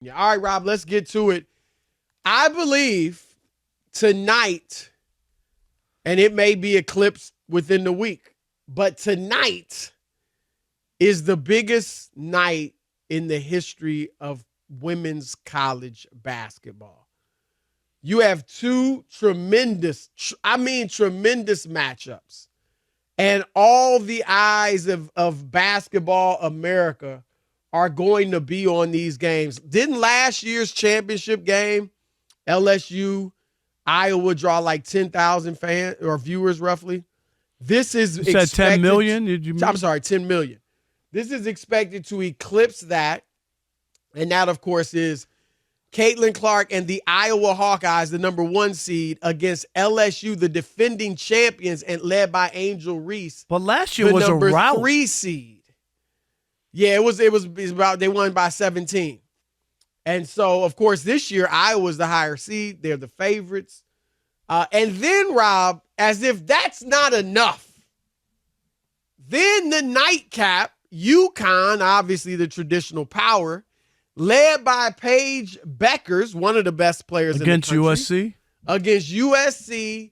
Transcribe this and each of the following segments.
Yeah. All right, Rob, let's get to it. I believe tonight, and it may be eclipsed within the week, but tonight is the biggest night in the history of women's college basketball. You have two tremendous matchups. And all the eyes of basketball America are going to be on these games. Didn't last year's championship game, LSU, Iowa draw like 10,000 fans or viewers roughly? This is You said 10 million? I'm sorry, 10 million. This is expected to eclipse that. And that, of course, is Caitlin Clark and the Iowa Hawkeyes, the number 1 seed, against LSU, the defending champions, and led by Angel Reese. But last year was a rout. The number 3 seed. Yeah, it was about, they won by 17. And so, of course, this year, Iowa's the higher seed. They're the favorites. And then, Rob, as if that's not enough, then the nightcap, UConn, obviously the traditional power, led by Paige Beckers, one of the best players against in the country. USC? Against USC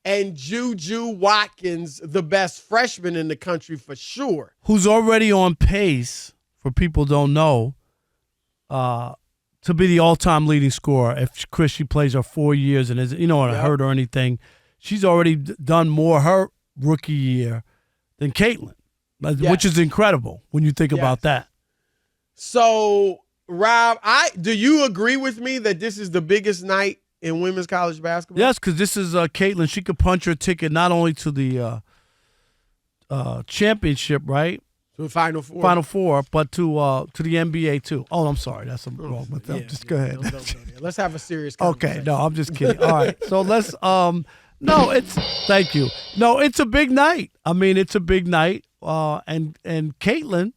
and Juju Watkins, the best freshman in the country for sure. Who's already on pace, for people who don't know, to be the all-time leading scorer. If she plays her 4 years and isn't, hurt or anything, she's already done more her rookie year than Caitlin, which is incredible when you think about that. So, Rob, do you agree with me that this is the biggest night in women's college basketball? Yes, because this is Caitlin. She could punch her ticket not only to the championship, right? To the Final Four, but to the NBA too. Oh, I'm sorry, that's wrong with that. Just go ahead. Don't Let's have a serious conversation. Okay, no, I'm just kidding. All right, so let's. Thank you. No, it's a big night. I mean, it's a big night. And Caitlin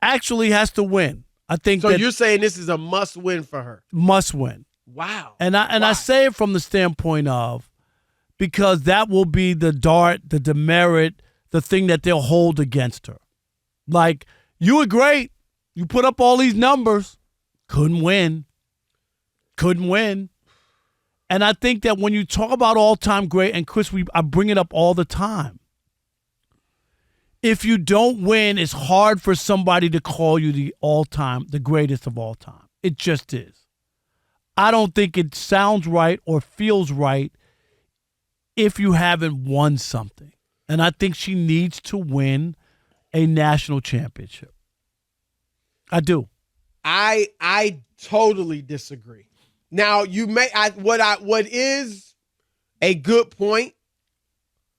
actually has to win. I think. So you're saying this is a must win for her? Must win. Wow. I say it from the standpoint of, because that will be the dart, the demerit, the thing that they'll hold against her. Like, you were great. You put up all these numbers. Couldn't win. And I think that when you talk about all-time great, and Chris, I bring it up all the time. If you don't win, it's hard for somebody to call you the greatest of all time. It just is. I don't think it sounds right or feels right if you haven't won something. And I think she needs to win a national championship. I do. I totally disagree. Now, what is a good point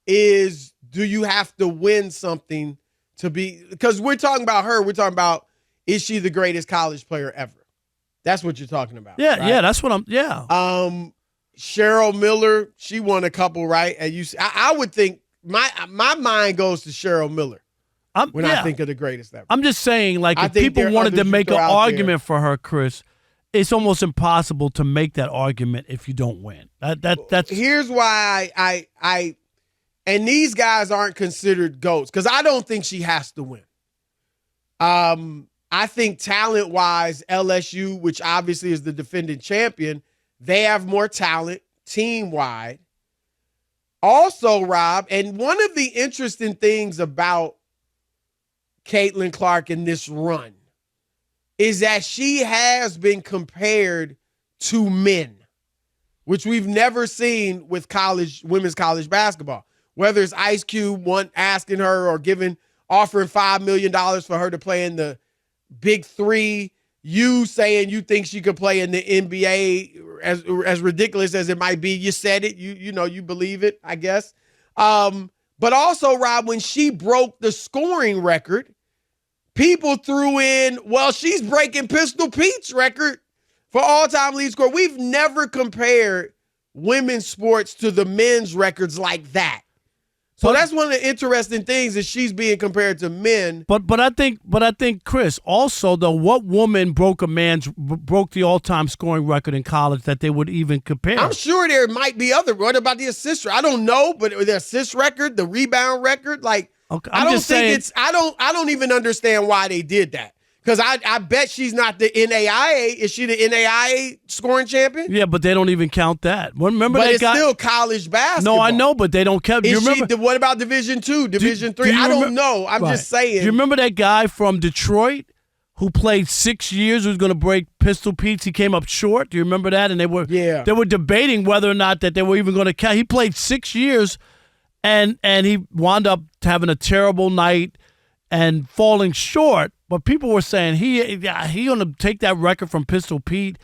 is, do you have to win something to be, because we're talking about her, we're talking about, is she the greatest college player ever? That's what you're talking about. Yeah, right? yeah, that's what I'm. Yeah. Cheryl Miller, she won a couple, right? And I would think my mind goes to Cheryl Miller when I think of the greatest ever. I'm just saying, like, if people wanted to make an argument for her, Chris, it's almost impossible to make that argument if you don't win. That's here's why I and these guys aren't considered GOATs, because I don't think she has to win. I think talent-wise, LSU, which obviously is the defending champion, they have more talent team-wide. Also, Rob, and one of the interesting things about Caitlin Clark in this run is that she has been compared to men, which we've never seen with women's college basketball. Whether it's Ice Cube asking her or offering $5 million for her to play in the Big Three, you saying you think she could play in the NBA, as ridiculous as it might be. You said it, you believe it, I guess. But also, Rob, when she broke the scoring record, people threw in, well, she's breaking Pistol Pete's record for all-time lead scorer. We've never compared women's sports to the men's records like that. So that's one of the interesting things, is she's being compared to men. But I think Chris, also though, what woman broke the all-time scoring record in college that they would even compare? I'm sure there might be other. What about the assist? I don't know, but the assist record, the rebound record, like, okay, I don't even understand why they did that. Because I bet she's not the NAIA. Is she the NAIA scoring champion? Yeah, but they don't even count that. Remember but that it's guy? Still college basketball. No, I know, but they don't count. You remember? What about Division II, Division III? I don't know. I'm just saying. Do you remember that guy from Detroit who played 6 years, who's going to break Pistol Pete's? He came up short. Do you remember that? And they were debating whether or not that they were even going to count. He played 6 years, and he wound up having a terrible night and falling short. But people were saying he going to take that record from Pistol Pete,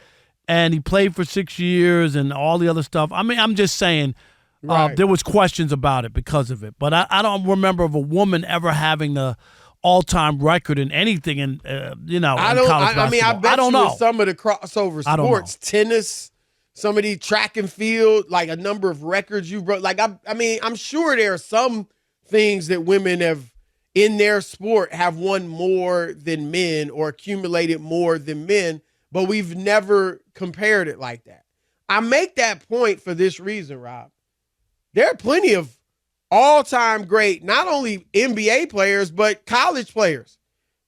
and he played for 6 years and all the other stuff. I mean, I'm just saying there was questions about it because of it. But I don't remember of a woman ever having the all-time record in anything in in college basketball. I mean, I bet you know. Some of the crossover sports, tennis, some of the track and field, like a number of records you broke. Like I mean, I'm sure there are some things that women have in their sport have won more than men or accumulated more than men, but we've never compared it like that. I make that point for this reason, Rob. There are plenty of all-time great, not only NBA players, but college players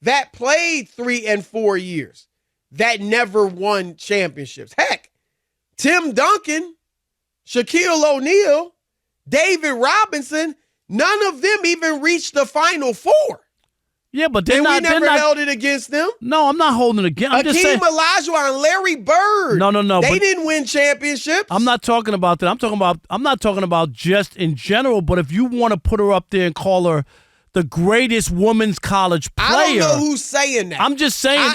that played 3 and 4 years that never won championships. Heck, Tim Duncan, Shaquille O'Neal, David Robinson, none of them even reached the Final Four. Yeah, but we never held it against them. No, I'm not holding it against. I'm just saying. Hakeem Olajuwon and Larry Bird. No. They didn't win championships. I'm not talking about that. I'm not talking about just in general. But if you want to put her up there and call her the greatest women's college player, I don't know who's saying that. I'm just saying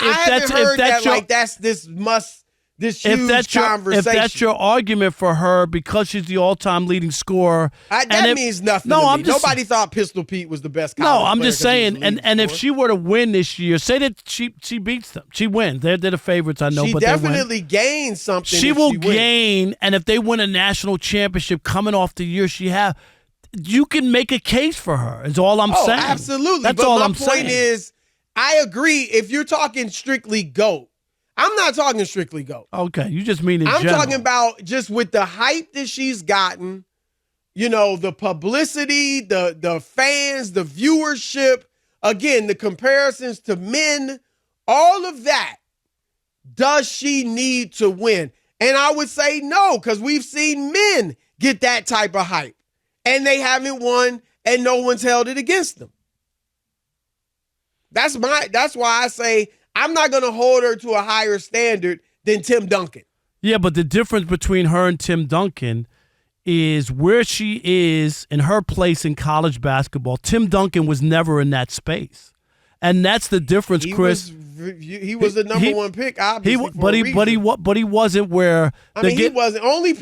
this huge conversation. If that's your argument for her because she's the all-time leading scorer. That means nothing to me. Nobody thought Pistol Pete was the best college player. No, I'm just saying, and if she were to win this year, say that she beats them. She wins. They're the favorites, I know, she but definitely gains something. She will gain, and if they win a national championship coming off the year she had, you can make a case for her, is all I'm saying. Absolutely. That's all I'm saying. My point is, I agree, if you're talking strictly GOAT, I'm not talking strictly GOAT. Okay, you just mean in general. I'm talking about just with the hype that she's gotten, the publicity, the fans, the viewership, again, the comparisons to men, all of that. Does she need to win? And I would say no, because we've seen men get that type of hype, and they haven't won, and no one's held it against them. That's why I say I'm not going to hold her to a higher standard than Tim Duncan. Yeah, but the difference between her and Tim Duncan is where she is in her place in college basketball. Tim Duncan was never in that space. And that's the difference, Chris. He was the number one pick, obviously. But he wasn't where. He wasn't. Only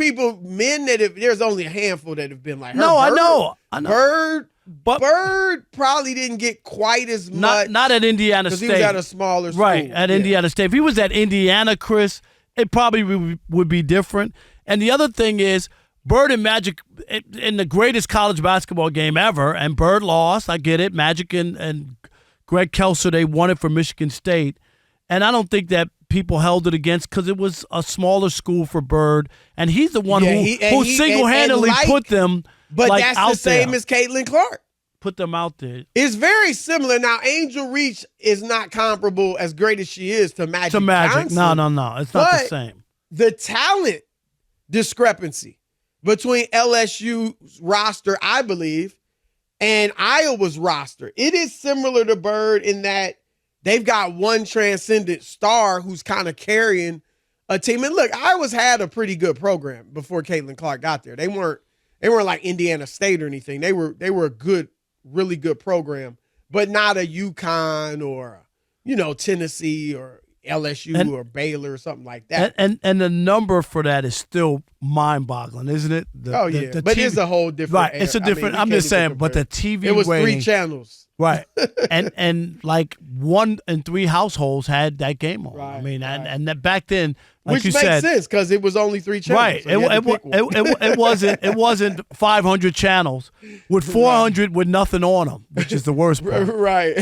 men there's only a handful that have been like her. No, Bird, I know. Bird probably didn't get quite as much. Not at Indiana State. Because he was at a smaller school. Right, at Indiana State. If he was at Indiana, Chris, it probably would be different. And the other thing is, Bird and Magic in the greatest college basketball game ever, and Bird lost. I get it. Magic and Greg Kelser, they won it for Michigan State. And I don't think that people held it against because it was a smaller school for Bird. And he's the one who single-handedly put them But that's the same as Caitlin Clark. Put them out there. It's very similar. Now, Angel Reese is not comparable as great as she is to Magic Johnson. No. It's not the same. The talent discrepancy between LSU's roster, I believe, and Iowa's roster, it is similar to Bird in that they've got one transcendent star who's kind of carrying a team. And look, Iowa's had a pretty good program before Caitlin Clark got there. They weren't like Indiana State or anything. They were a good, really good program, but not a UConn or Tennessee or LSU or Baylor or something like that. And the number for that is still mind-boggling, isn't it? But it's a whole different. Right, it's a different. I'm just saying, but the TV it was rating, 3 channels. Right, and like 1 in 3 households had that game on. Right, I mean, and that back then, like which you makes said, sense because it was only 3 channels. Right, So it wasn't 500 channels with 400 with nothing on them, which is the worst part. Right.